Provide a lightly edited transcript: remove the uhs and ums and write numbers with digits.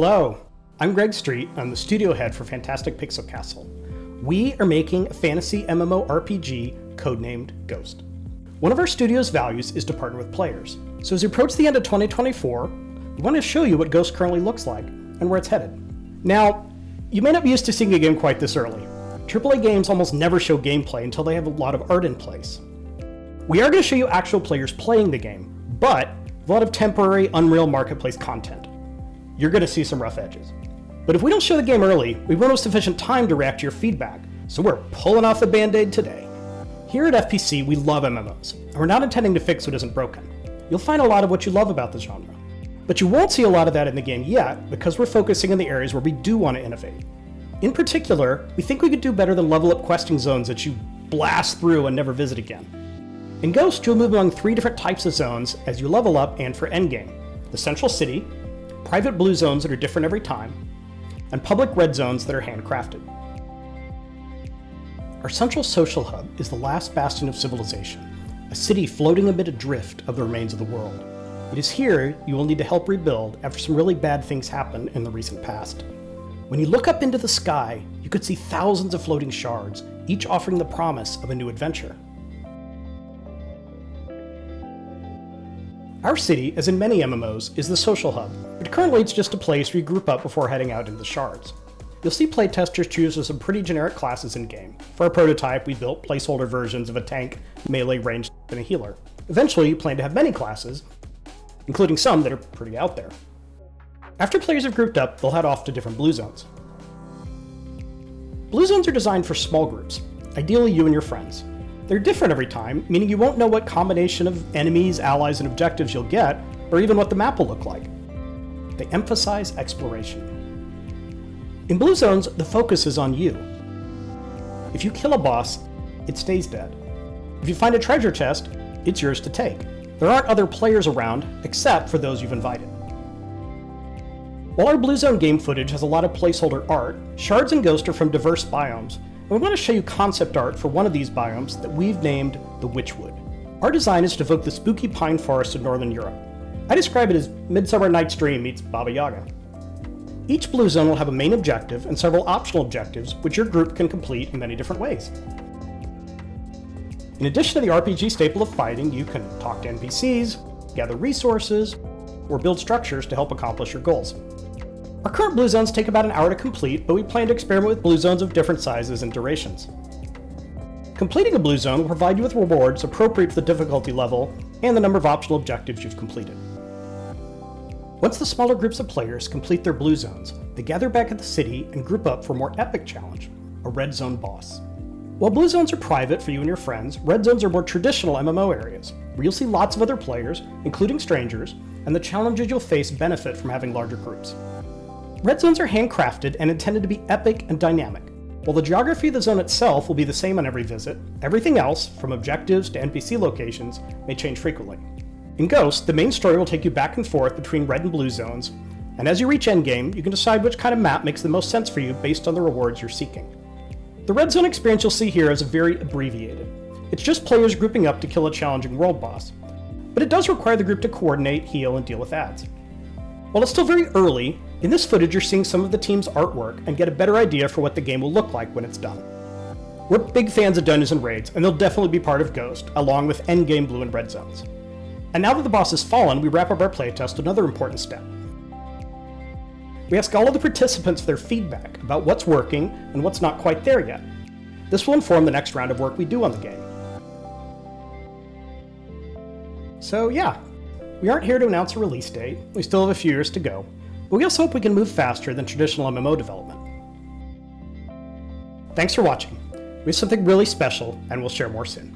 Hello, I'm Greg Street. I'm the studio head for Fantastic Pixel Castle. We are making a fantasy MMORPG codenamed Ghost. One of our studio's values is to partner with players. So as we approach the end of 2024, we want to show you what Ghost currently looks like and where it's headed. Now, you may not be used to seeing a game quite this early. AAA games almost never show gameplay until they have a lot of art in place. We are going to show you actual players playing the game, but a lot of temporary Unreal Marketplace content. You're going to see some rough edges. But if we don't show the game early, we won't have sufficient time to react to your feedback, so we're pulling off the band-aid today. Here at FPC, we love MMOs, and we're not intending to fix what isn't broken. You'll find a lot of what you love about the genre. But you won't see a lot of that in the game yet, because we're focusing on the areas where we do want to innovate. In particular, we think we could do better than level up questing zones that you blast through and never visit again. In Ghost, you'll move among 3 different types of zones as you level up and for endgame: the central city, private blue zones that are different every time, and public red zones that are handcrafted. Our central social hub is the last bastion of civilization, a city floating amid a drift of the remains of the world. It is here you will need to help rebuild after some really bad things happened in the recent past. When you look up into the sky, you could see thousands of floating shards, each offering the promise of a new adventure. Our city, as in many MMOs, is the social hub, but currently it's just a place where you group up before heading out into the shards. You'll see playtesters choose some pretty generic classes in-game. For our prototype, we built placeholder versions of a tank, melee, ranged, and a healer. Eventually, you plan to have many classes, including some that are pretty out there. After players have grouped up, they'll head off to different blue zones. Blue zones are designed for small groups, ideally you and your friends. They're different every time, meaning you won't know what combination of enemies, allies, and objectives you'll get, or even what the map will look like. They emphasize exploration. In blue zones, the focus is on you. If you kill a boss, it stays dead. If you find a treasure chest, it's yours to take. There aren't other players around, except for those you've invited. While our blue zone game footage has a lot of placeholder art, shards and Ghost are from diverse biomes, and we want to show you concept art for one of these biomes that we've named the Witchwood. Our design is to evoke the spooky pine forest of Northern Europe. I describe it as Midsummer Night's Dream meets Baba Yaga. Each blue zone will have a main objective and several optional objectives, which your group can complete in many different ways. In addition to the RPG staple of fighting, you can talk to NPCs, gather resources, or build structures to help accomplish your goals. Our current blue zones take about an hour to complete, but we plan to experiment with blue zones of different sizes and durations. Completing a blue zone will provide you with rewards appropriate for the difficulty level and the number of optional objectives you've completed. Once the smaller groups of players complete their blue zones, they gather back at the city and group up for a more epic challenge, a red zone boss. While blue zones are private for you and your friends, red zones are more traditional MMO areas, where you'll see lots of other players, including strangers, and the challenges you'll face benefit from having larger groups. Red zones are handcrafted and intended to be epic and dynamic. While the geography of the zone itself will be the same on every visit, everything else, from objectives to NPC locations, may change frequently. In Ghost, the main story will take you back and forth between red and blue zones, and as you reach endgame, you can decide which kind of map makes the most sense for you based on the rewards you're seeking. The red zone experience you'll see here is very abbreviated. It's just players grouping up to kill a challenging world boss, but it does require the group to coordinate, heal, and deal with ads. While it's still very early, in this footage you're seeing some of the team's artwork and get a better idea for what the game will look like when it's done. We're big fans of dungeons and raids, and they'll definitely be part of Ghost, along with endgame blue and red zones. And now that the boss has fallen, we wrap up our playtest with another important step. We ask all of the participants for their feedback about what's working and what's not quite there yet. This will inform the next round of work we do on the game. So yeah, we aren't here to announce a release date, we still have a few years to go, but we also hope we can move faster than traditional MMO development. Thanks for watching. We have something really special, and we'll share more soon.